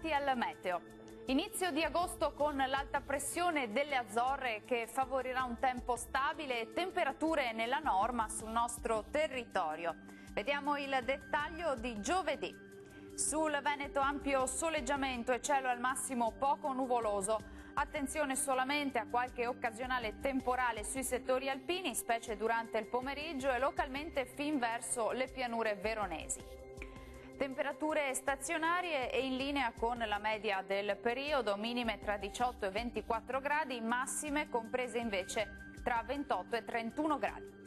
bentrovati al meteo. Inizio di agosto con l'alta pressione delle Azzorre che favorirà un tempo stabile e temperature nella norma sul nostro territorio. Vediamo il dettaglio di giovedì. Sul Veneto ampio soleggiamento e cielo al massimo poco nuvoloso. Attenzione solamente a qualche occasionale temporale sui settori alpini, specie durante il pomeriggio e localmente fin verso le pianure veronesi. Temperature stazionarie e in linea con la media del periodo, minime tra 18 e 24 gradi, massime comprese invece tra 28 e 31 gradi.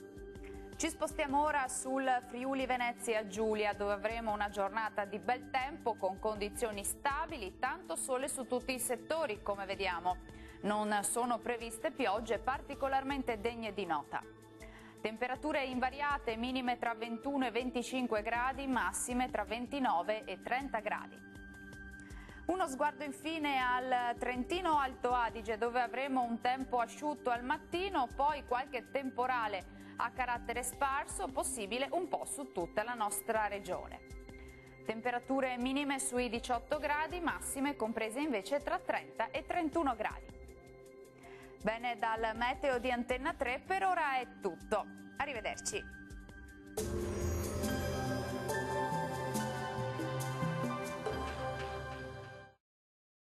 Ci spostiamo ora sul Friuli Venezia Giulia, dove avremo una giornata di bel tempo con condizioni stabili, tanto sole su tutti i settori, come vediamo. Non sono previste piogge particolarmente degne di nota. Temperature invariate, minime tra 21 e 25 gradi, massime tra 29 e 30 gradi. Uno sguardo infine al Trentino Alto Adige, dove avremo un tempo asciutto al mattino, poi qualche temporale a carattere sparso, possibile un po' su tutta la nostra regione. Temperature minime sui 18 gradi, massime comprese invece tra 30 e 31 gradi. Bene, dal meteo di Antenna 3 per ora è tutto. Arrivederci.